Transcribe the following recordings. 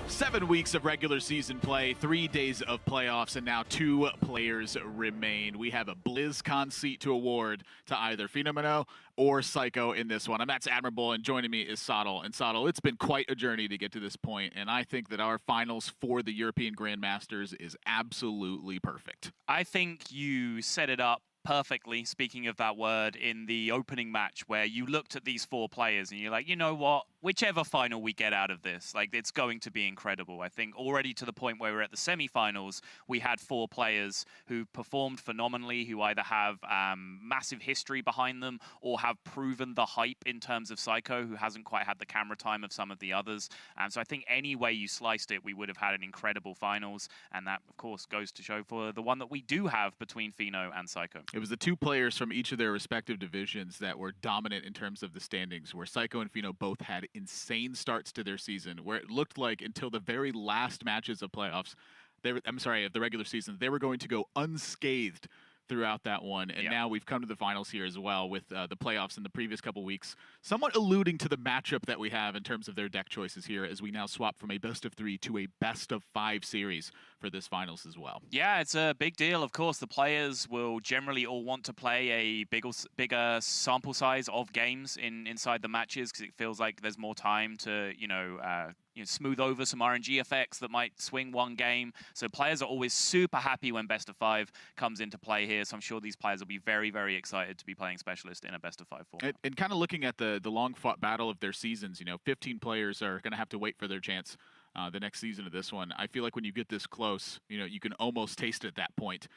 7 weeks of regular season play, 3 days of playoffs, and now 2 players remain. We have a BlizzCon seat to award to either Phenomeno or Psycho in this one. I'm Matt's Admirable, and joining me is Sottle. And Sottle, it's been quite a journey to get to this point, and I think that our finals for the European Grandmasters is absolutely perfect. I think you set it up perfectly, speaking of that word, in the opening match where you looked at these 4 players and you're like, you know what? Whichever final we get out of this, like, it's going to be incredible. I think already to the point where we're at the semifinals, we had 4 players who performed phenomenally, who either have massive history behind them or have proven the hype in terms of Psycho, who hasn't quite had the camera time of some of the others. So I think any way you sliced it, we would have had an incredible finals. And that, of course, goes to show for the one that we do have between Pheno and Psycho. It was the 2 players from each of their respective divisions that were dominant in terms of the standings, where Psycho and Pheno both had insane starts to their season, where it looked like until the very last matches of playoffs, of the regular season, they were going to go unscathed throughout that one. And now we've come to the finals here as well with the playoffs in the previous couple weeks, somewhat alluding to the matchup that we have in terms of their deck choices here as we now swap from a best-of-3 to a best-of-5 series for this finals as well. Yeah, it's a big deal. Of course, the players will generally all want to play a bigger sample size of games inside the matches because it feels like there's more time to, smooth over some RNG effects that might swing one game. So players are always super happy when best of 5 comes into play here. So I'm sure these players will be very, very excited to be playing Specialist in a best of 5 format. And kind of looking at the long-fought battle of their seasons, 15 players are going to have to wait for their chance the next season of this one. I feel like when you get this close, you can almost taste it at that point.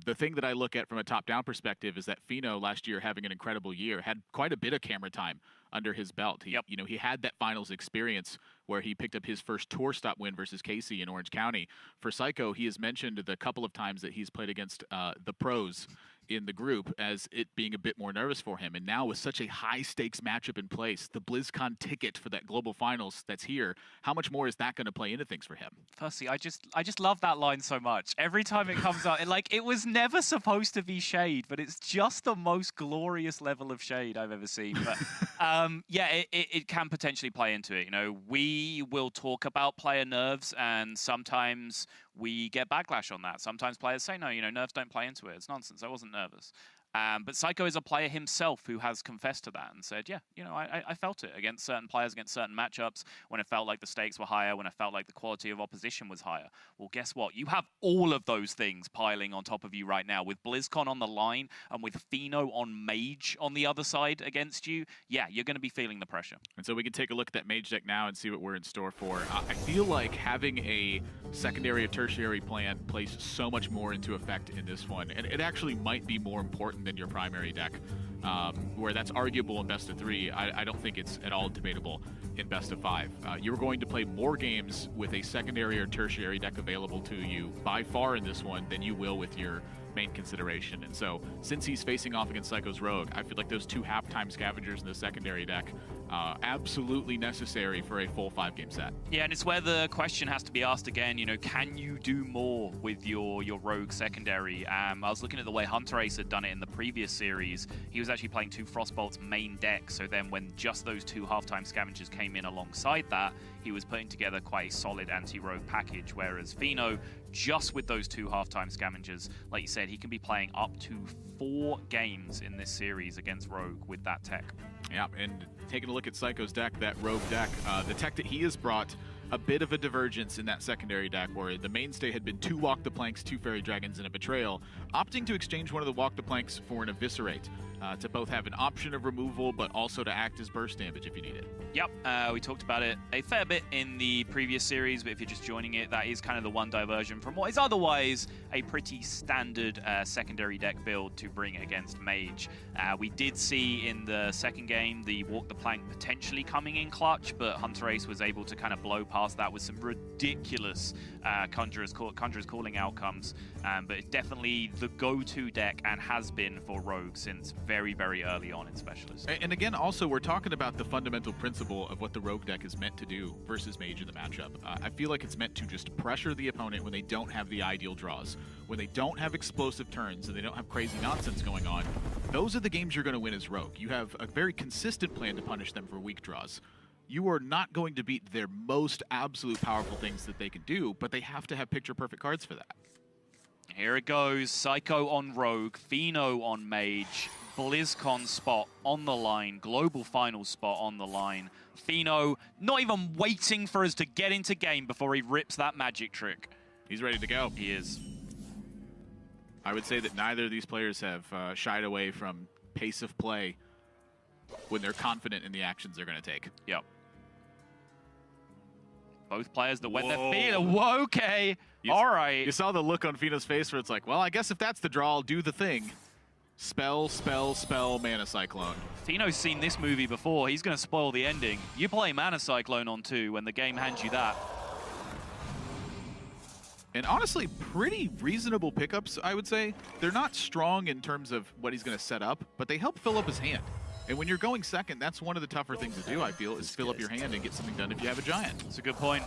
The thing that I look at from a top-down perspective is that Pheno last year, having an incredible year, had quite a bit of camera time under his belt. He had that finals experience where he picked up his first tour stop win versus Casey in Orange County. For Psycho, he has mentioned the couple of times that he's played against the pros in the group as it being a bit more nervous for him. And now with such a high-stakes matchup in place, the BlizzCon ticket for that global finals that's here, how much more is that going to play into things for him? Firstly, I just love that line so much. Every time it comes out, it was never supposed to be shade, but it's just the most glorious level of shade I've ever seen. But it can potentially play into it. We will talk about player nerves, and sometimes we get backlash on that. Sometimes players say, no, nerves don't play into it. It's nonsense. I wasn't nervous. But Psycho is a player himself who has confessed to that and said, I felt it against certain players, against certain matchups, when it felt like the stakes were higher, when it felt like the quality of opposition was higher. Well, guess what? You have all of those things piling on top of you right now. With BlizzCon on the line and with Pheno on Mage on the other side against you, you're going to be feeling the pressure. And so we can take a look at that Mage deck now and see what we're in store for. I feel like having a secondary or tertiary plan plays so much more into effect in this one. And it actually might be more important than your primary deck, where that's arguable in best of 3. I don't think it's at all debatable in best of 5. You're going to play more games with a secondary or tertiary deck available to you by far in this one than you will with your main consideration. And so since he's facing off against Psycho's Rogue, I feel like those 2 halftime scavengers in the secondary deck absolutely necessary for a full 5-game set. Yeah, and it's where the question has to be asked again, can you do more with your Rogue secondary? I was looking at the way Hunter Ace had done it in the previous series. He was actually playing 2 Frostbolt's main deck, so then when just those 2 halftime scavengers came in alongside that, he was putting together quite a solid anti-rogue package, whereas Pheno, just with those 2 halftime scavengers, like you said, he can be playing up to 4 games in this series against Rogue with that tech. Yeah, and taking a look at Psycho's deck, that Rogue deck, the tech that he has brought, a bit of a divergence in that secondary deck where the mainstay had been 2 Walk the Planks, 2 Fairy Dragons, and a Betrayal, opting to exchange one of the Walk the Planks for an Eviscerate, to both have an option of removal but also to act as burst damage if you need it. Yep, we talked about it a fair bit in the previous series, but if you're just joining it, that is kind of the one diversion from what is otherwise a pretty standard secondary deck build to bring against Mage. We did see in the second game the Walk the Plank potentially coming in clutch, but Hunter Ace was able to kind of blow past that with some ridiculous Conjurer's Calling outcomes. But it's definitely the go-to deck and has been for Rogue since very, very early on in Specialist. And again, also, we're talking about the fundamental principle of what the Rogue deck is meant to do versus Mage in the matchup. I feel like it's meant to just pressure the opponent when they don't have the ideal draws. When they don't have explosive turns and they don't have crazy nonsense going on, those are the games you're going to win as Rogue. You have a very consistent plan to punish them for weak draws. you are not going to beat their most absolute powerful things that they can do, but they have to have picture-perfect cards for that. Here it goes. Psycho on Rogue, Pheno on Mage, BlizzCon spot on the line, Global Finals spot on the line. Pheno not even waiting for us to get into game before he rips that magic trick. He's ready to go. He is. I would say that neither of these players have shied away from pace of play when they're confident in the actions they're going to take. Yep. Both players that went their feet. Whoa, okay. All right. You saw the look on Pheno's face where it's like, well, I guess if that's the draw, I'll do the thing. Spell, spell, spell, Mana Cyclone. Pheno's seen this movie before. He's going to spoil the ending. You play Mana Cyclone on 2 when the game hands you that. And honestly, pretty reasonable pickups, I would say. They're not strong in terms of what he's going to set up, but they help fill up his hand. And when you're going second, that's one of the tougher things to do, I feel, is fill up your hand and get something done if you have a giant. That's a good point.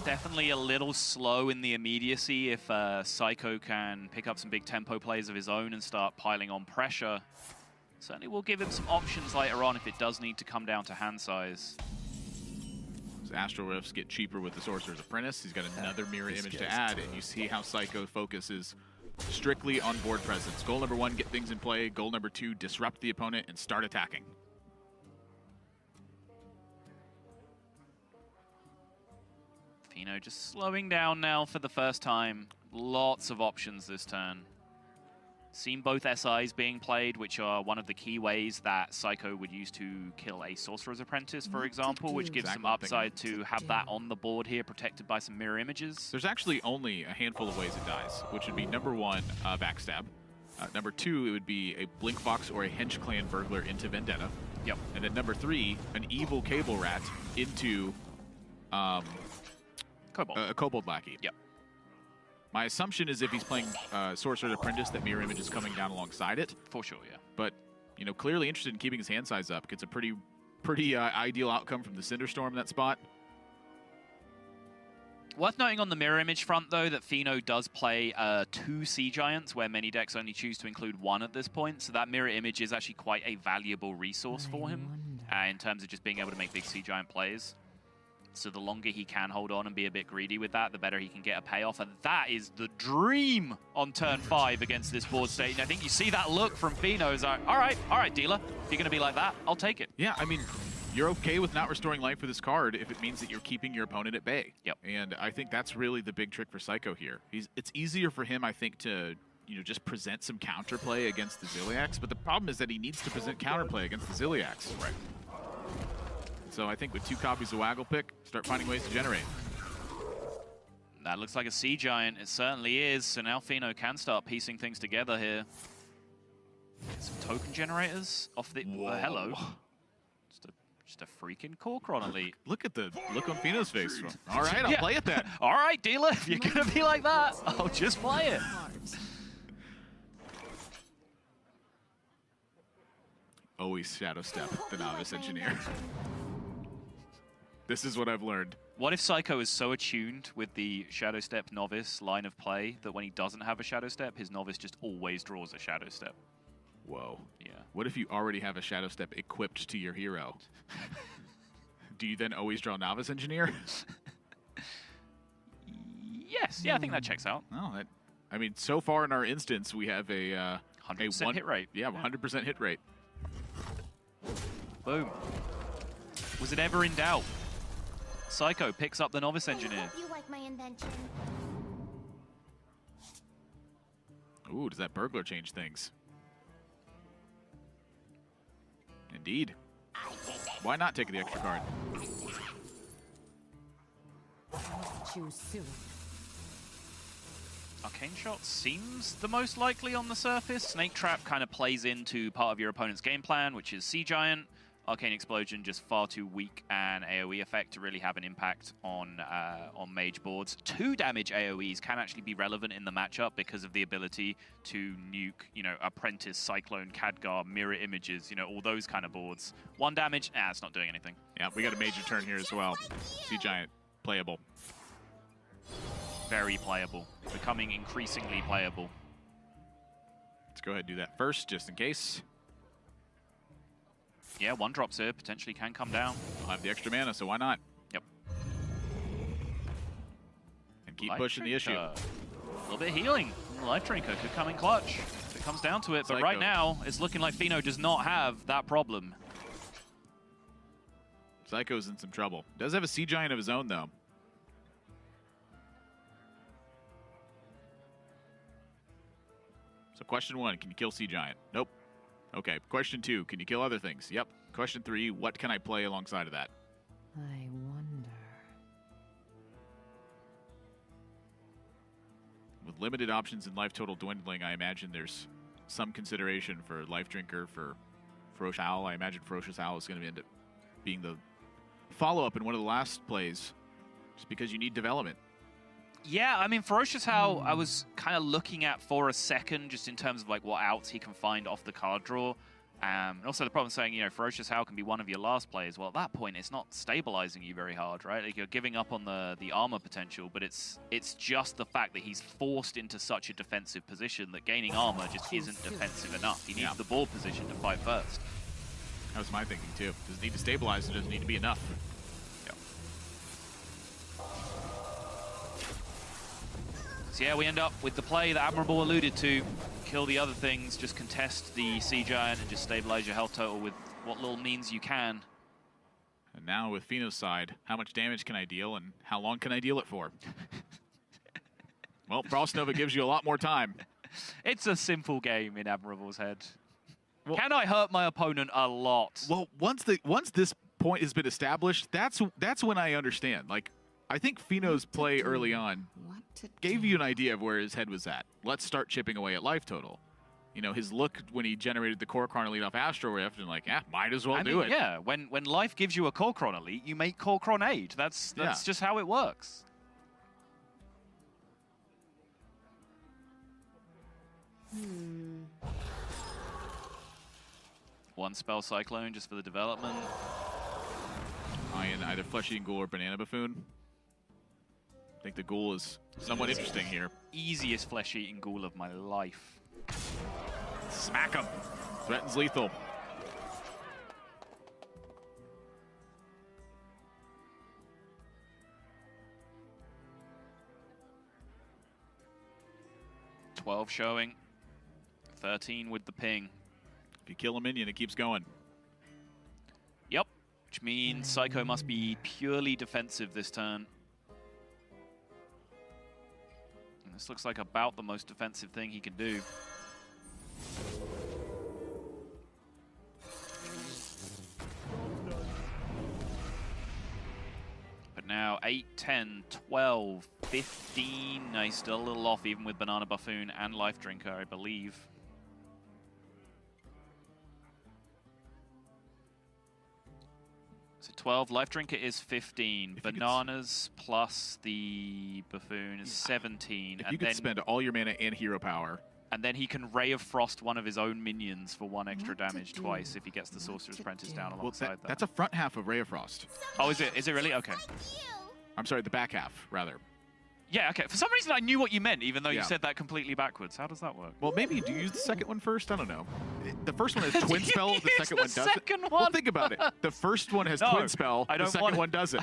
Definitely a little slow in the immediacy. If Psycho can pick up some big tempo plays of his own and start piling on pressure, certainly will give him some options later on if it does need to come down to hand size. Astral Rifts get cheaper with the Sorcerer's Apprentice. He's got another mirror image to add, and you see how Psycho focuses strictly on board presence. Goal number 1, get things in play. Goal number 2, disrupt the opponent and start attacking. Pheno just slowing down now for the first time. Lots of options this turn. Seen both SIs being played, which are one of the key ways that Psycho would use to kill a Sorcerer's Apprentice, for example, which gives some upside to have that on the board here, protected by some mirror images. There's actually only a handful of ways it dies, which would be number 1, Backstab. Number 2, it would be a Blink Fox or a Hench Clan Burglar into Vendetta. Yep. And then number 3, an Evil Cable Rat into Kobold. a Kobold Lackey. Yep. My assumption is if he's playing Sorcerer's Apprentice, that mirror image is coming down alongside it. For sure, yeah. But, you know, clearly interested in keeping his hand size up. Gets a pretty ideal outcome from the Cinderstorm in that spot. Worth noting on the mirror image front, though, that Pheno does play 2 Sea Giants, where many decks only choose to include 1 at this point. So that mirror image is actually quite a valuable resource for him in terms of just being able to make big Sea Giant plays. So the longer he can hold on and be a bit greedy with that, the better he can get a payoff. And that is the dream on turn 5 against this board state. And I think you see that look from Pheno. Is like, all right, dealer. If you're going to be like that, I'll take it. Yeah, I mean, you're okay with not restoring life for this card if it means that you're keeping your opponent at bay. Yep. And I think that's really the big trick for Psycho here. It's easier for him, I think, to just present some counterplay against the Ziliax. But the problem is that he needs to present counterplay against the Ziliax. Right. So I think with 2 copies of Waggle Pick, start finding ways to generate. That looks like a Sea Giant. It certainly is. So now Pheno can start piecing things together here. Some token generators off the... hello. Just a freaking Corkron Elite. Look at the look on Pheno's face. All right, I'll play it then. All right, dealer, if you're going to be like that, I'll just play it. Always Shadow Step, the Novice Engineer. This is what I've learned. What if Psycho is so attuned with the Shadow Step Novice line of play that when he doesn't have a Shadow Step, his Novice just always draws a Shadow Step? Whoa. Yeah. What if you already have a Shadow Step equipped to your hero? Do you then always draw Novice Engineer? Yes. Yeah, I think that checks out. No, I mean, so far in our instance, we have a 100% hit rate. Yeah, 100% hit rate. Boom. Was it ever in doubt? Psycho picks up the Novice Engineer. You like my invention? Ooh, does that Burglar change things? Indeed. Why not take the extra card? Choose soon. Arcane Shot seems the most likely on the surface. Snake Trap kind of plays into part of your opponent's game plan, which is Sea Giant. Arcane Explosion just far too weak an AoE effect to really have an impact on mage boards. 2 damage AoEs can actually be relevant in the matchup because of the ability to nuke, Apprentice, Cyclone, Khadgar, Mirror Images, all those kind of boards. 1 damage, it's not doing anything. Yeah, we got a major turn here as well. Sea Giant, playable. Very playable. Becoming increasingly playable. Let's go ahead and do that first, just in case. Yeah, 1-drops here potentially can come down. I'll have the extra mana, so why not? Yep. And keep Life pushing the issue. Drinker. A little bit of healing from the Life Drinker could come in clutch if it comes down to it. But Psycho. right now, it's looking like Fino does not have that problem. Psycho's in some trouble. Does have a Sea Giant of his own, though. So question 1, can you kill Sea Giant? Nope. Okay, question 2, can you kill other things? Yep. Question 3, what can I play alongside of that? I wonder. With limited options and life total dwindling, I imagine there's some consideration for Life Drinker, for Ferocious Owl. I imagine Ferocious Owl is going to end up being the follow-up in one of the last plays, just because you need development. Yeah, I mean, Ferocious Owl, I was kind of looking at for a second, just in terms of like what outs he can find off the card draw. And also the problem saying, you know, Ferocious Owl can be one of your last plays. Well, at that point, it's not stabilizing you very hard, right? Like, you're giving up on the armor potential, but it's just the fact that he's forced into such a defensive position that gaining armor just isn't defensive enough. He needs the board position to fight first. That was my thinking, too. Doesn't need to stabilize, it doesn't need to be enough. So yeah, we end up with the play that Admirable alluded to. Kill the other things, just contest the Sea Giant and just stabilize your health total with what little means you can. And now with Fino's side, how much damage can I deal and how long can I deal it for? Well, Frost Nova gives you a lot more time. It's a simple game in Admirable's head. Well, can I hurt my opponent a lot? Well, once this point has been established, that's when I understand. Like, I think Fino's play early on gave you an idea of where his head was at. Let's start chipping away at life total. You know, his look when he generated the Core Chron Elite off Astro Rift, and like, yeah, might as well do it. Yeah, when life gives you a Core Chron Elite, you make Core Chron 8. That's just how it works. One spell Cyclone just for the development. In either Flesh Eating Ghoul or Banana Buffoon. I think the Ghoul is somewhat interesting here. Easiest Flesh-Eating Ghoul of my life. Smack him. Threatens lethal. $12 showing. 13 with the ping. If you kill a minion, it keeps going. Yep. Which means Psycho must be purely defensive this turn. And this looks like about the most defensive thing he can do. But now 8, 10, 12, 15. No, he's still a little off even with Banana Buffoon and Life Drinker, I believe. So 12, Life Drinker is 15. Bananas plus the Buffoon is 17. If you could spend all your mana and hero power. And then he can Ray of Frost one of his own minions for 1 extra damage twice if he gets the Sorcerer's Apprentice down alongside that. That's a front half of Ray of Frost. Oh, is it? Is it really? Okay. I'm sorry, the back half, rather. Yeah, okay. For some reason, I knew what you meant, even though you said that completely backwards. How does that work? Well, maybe do you use the second one first? I don't know. The first one has Twin Spell, the second one doesn't. Second one? Well, think about it. The first one has Twin Spell, the second one doesn't.